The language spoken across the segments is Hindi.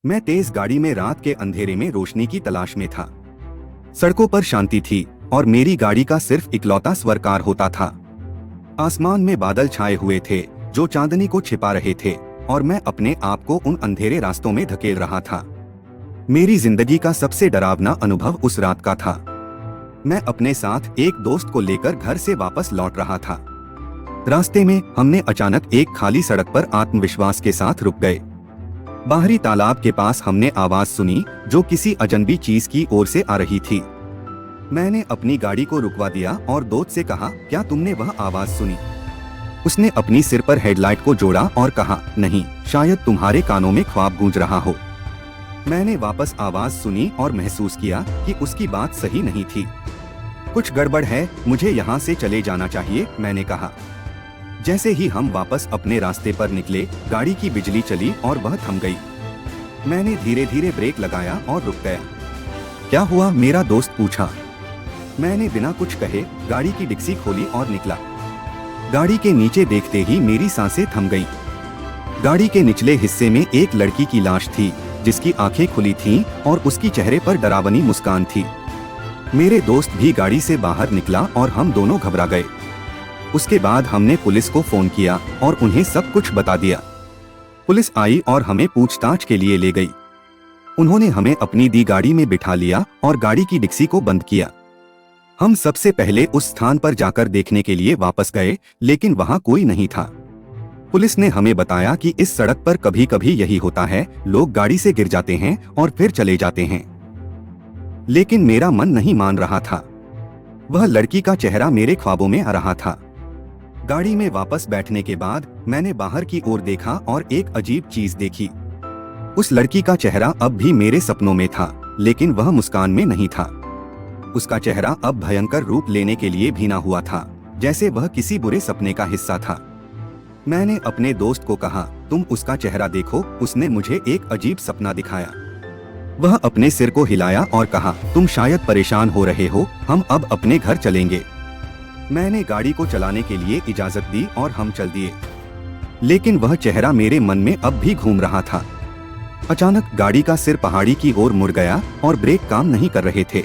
मैं तेज गाड़ी में रात के अंधेरे में रोशनी की तलाश में था। सड़कों पर शांति थी और मेरी गाड़ी का सिर्फ इकलौता स्वरकार होता था। आसमान में बादल छाए हुए थे जो चांदनी को छिपा रहे थे और मैं अपने आप को उन अंधेरे रास्तों में धकेल रहा था। मेरी जिंदगी का सबसे डरावना अनुभव उस रात का था। मैं अपने साथ एक दोस्त को लेकर घर से वापस लौट रहा था। रास्ते में हमने अचानक एक खाली सड़क पर आत्मविश्वास के साथ रुक गए। बाहरी तालाब के पास हमने आवाज सुनी जो किसी अजनबी चीज की ओर से आ रही थी। मैंने अपनी गाड़ी को रुकवा दिया और दोस्त से कहा, क्या तुमने वह आवाज सुनी? उसने अपनी सिर पर हेडलाइट को जोड़ा और कहा, नहीं, शायद तुम्हारे कानों में ख्वाब गूंज रहा हो। मैंने वापस आवाज सुनी और महसूस किया कि उसकी बात सही नहीं थी। कुछ गड़बड़ है, मुझे यहाँ से चले जाना चाहिए, मैंने कहा। जैसे ही हम वापस अपने रास्ते पर निकले, गाड़ी की बिजली चली और वह थम गई। मैंने धीरे धीरे ब्रेक लगाया और रुक गया। क्या हुआ? मेरा दोस्त पूछा। मैंने बिना कुछ कहे गाड़ी की डिक्सी खोली और निकला। गाड़ी के नीचे देखते ही मेरी सांसें थम गईं। गाड़ी के निचले हिस्से में एक लड़की की लाश थी जिसकी आंखें खुली थीं और उसकी चेहरे पर डरावनी मुस्कान थी। मेरे दोस्त भी गाड़ी से बाहर निकला और हम दोनों घबरा गए। उसके बाद हमने पुलिस को फोन किया और उन्हें सब कुछ बता दिया। पुलिस आई और हमें पूछताछ के लिए ले गई। उन्होंने हमें अपनी दी गाड़ी में बिठा लिया और गाड़ी की डिक्सी को बंद किया। हम सबसे पहले उस स्थान पर जाकर देखने के लिए वापस गए, लेकिन वहां कोई नहीं था। पुलिस ने हमें बताया कि इस सड़क पर कभी कभी यही होता है, लोग गाड़ी से गिर जाते हैं और फिर चले जाते हैं। लेकिन मेरा मन नहीं मान रहा था। वह लड़की का चेहरा मेरे ख्वाबों में आ रहा था। गाड़ी में वापस बैठने के बाद मैंने बाहर की ओर देखा और एक अजीब चीज देखी। उस लड़की का चेहरा अब भी मेरे सपनों में था, लेकिन वह मुस्कान में नहीं था। उसका चेहरा अब भयंकर रूप लेने के लिए भीना हुआ था, जैसे वह किसी बुरे सपने का हिस्सा था। मैंने अपने दोस्त को कहा, तुम उसका चेहरा देखो, उसने मुझे एक अजीब सपना दिखाया। वह अपने सिर को हिलाया और कहा, तुम शायद परेशान हो रहे हो, हम अब अपने घर चलेंगे। मैंने गाड़ी को चलाने के लिए इजाजत दी और हम चल दिए। लेकिन वह चेहरा मेरे मन में अब भी घूम रहा था। अचानक गाड़ी का सिर पहाड़ी की ओर मुड़ गया और ब्रेक काम नहीं कर रहे थे।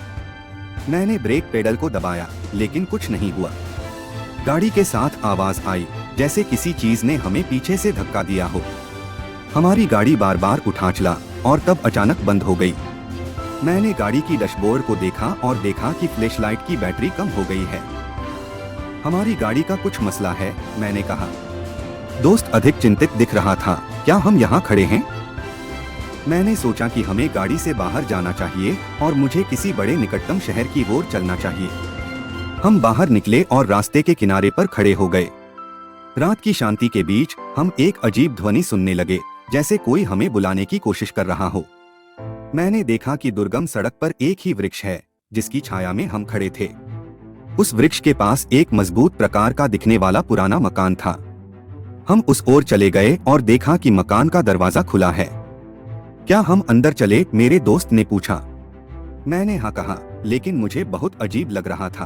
मैंने ब्रेक पेडल को दबाया, लेकिन कुछ नहीं हुआ। गाड़ी के साथ आवाज आई जैसे किसी चीज ने हमें पीछे से धक्का दिया हो। हमारी गाड़ी बार बार उछाला और तब अचानक बंद हो गई। मैंने गाड़ी की डैशबोर्ड को देखा और देखा कि फ्लैशलाइट की बैटरी कम हो गई है। हमारी गाड़ी का कुछ मसला है, मैंने कहा। दोस्त अधिक चिंतित दिख रहा था। क्या हम यहाँ खड़े हैं? मैंने सोचा कि हमें गाड़ी से बाहर जाना चाहिए और मुझे किसी बड़े निकटतम शहर की ओर चलना चाहिए। हम बाहर निकले और रास्ते के किनारे पर खड़े हो गए। रात की शांति के बीच हम एक अजीब ध्वनि सुनने लगे, जैसे कोई हमें बुलाने की कोशिश कर रहा हो। मैंने देखा कि दुर्गम सड़क पर एक ही वृक्ष है जिसकी छाया में हम खड़े थे। उस वृक्ष के पास एक मजबूत प्रकार का दिखने वाला पुराना मकान था। हम उस ओर चले गए और देखा कि मकान का दरवाजा खुला है। क्या हम अंदर चले? मेरे दोस्त ने पूछा। मैंने हाँ कहा, लेकिन मुझे बहुत अजीब लग रहा था।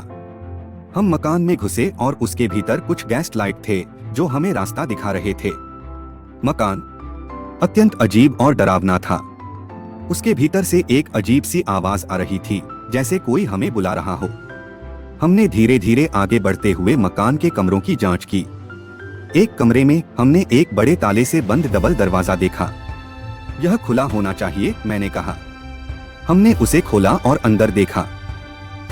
हम मकान में घुसे और उसके भीतर कुछ गैस लाइट थे जो हमें रास्ता दिखा रहे थे। मकान अत्यंत अजीब और डरावना था। उसके भीतर से एक अजीब सी आवाज आ रही थी, जैसे कोई हमें बुला रहा हो। हमने धीरे धीरे आगे बढ़ते हुए मकान के कमरों की जांच की। एक कमरे में हमने एक बड़े ताले से बंद डबल दरवाजा देखा। यह खुला होना चाहिए, मैंने कहा। हमने उसे खोला और अंदर देखा।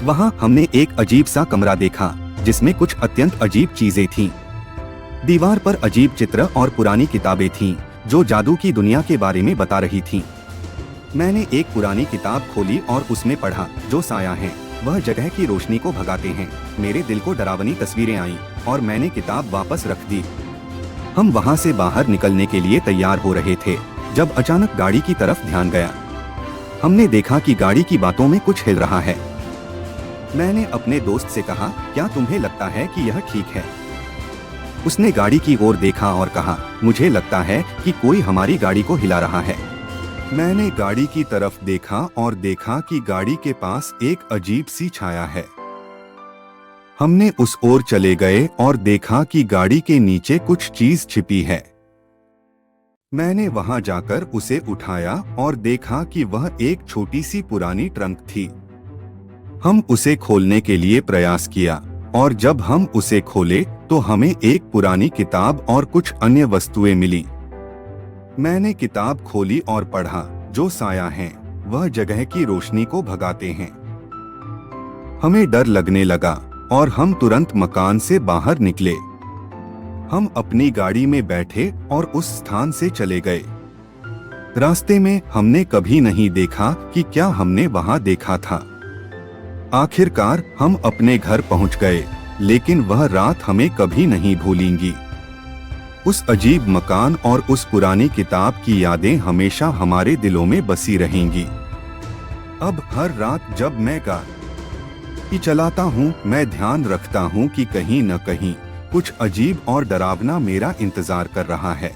वहां हमने एक अजीब सा कमरा देखा जिसमें कुछ अत्यंत अजीब चीजें थीं। दीवार पर अजीब चित्र और पुरानी किताबें थीं जो जादू की दुनिया के बारे में बता रही थीं। मैंने एक पुरानी किताब खोली और उसमें पढ़ा, जो साया है वह जगह की रोशनी को भगाते हैं। मेरे दिल को डरावनी तस्वीरें आईं और मैंने किताब वापस रख दी। हम वहां से बाहर निकलने के लिए तैयार हो रहे थे जब अचानक गाड़ी की तरफ ध्यान गया। हमने देखा कि गाड़ी की बातों में कुछ हिल रहा है। मैंने अपने दोस्त से कहा, क्या तुम्हें लगता है कि यह ठीक है? उसने गाड़ी की ओर देखा और कहा, मुझे लगता है कि कोई हमारी गाड़ी को हिला रहा है। मैंने गाड़ी की तरफ देखा और देखा कि गाड़ी के पास एक अजीब सी छाया है। हमने उस ओर चले गए और देखा कि गाड़ी के नीचे कुछ चीज छिपी है। मैंने वहां जाकर उसे उठाया और देखा कि वह एक छोटी सी पुरानी ट्रंक थी। हम उसे खोलने के लिए प्रयास किया और जब हम उसे खोले तो हमें एक पुरानी किताब और कुछ अन्य वस्तुएं मिली। मैंने किताब खोली और पढ़ा, जो साया हैं, वह जगह की रोशनी को भगाते हैं। हमें डर लगने लगा और हम तुरंत मकान से बाहर निकले। हम अपनी गाड़ी में बैठे और उस स्थान से चले गए। रास्ते में हमने कभी नहीं देखा कि क्या हमने वहां देखा था। आखिरकार हम अपने घर पहुंच गए, लेकिन वह रात हमें कभी नहीं भूलेंगी। उस अजीब मकान और उस पुरानी किताब की यादें हमेशा हमारे दिलों में बसी रहेंगी। अब हर रात जब मैं गाड़ी चलाता हूँ, मैं ध्यान रखता हूँ कि कहीं न कहीं कुछ अजीब और डरावना मेरा इंतजार कर रहा है।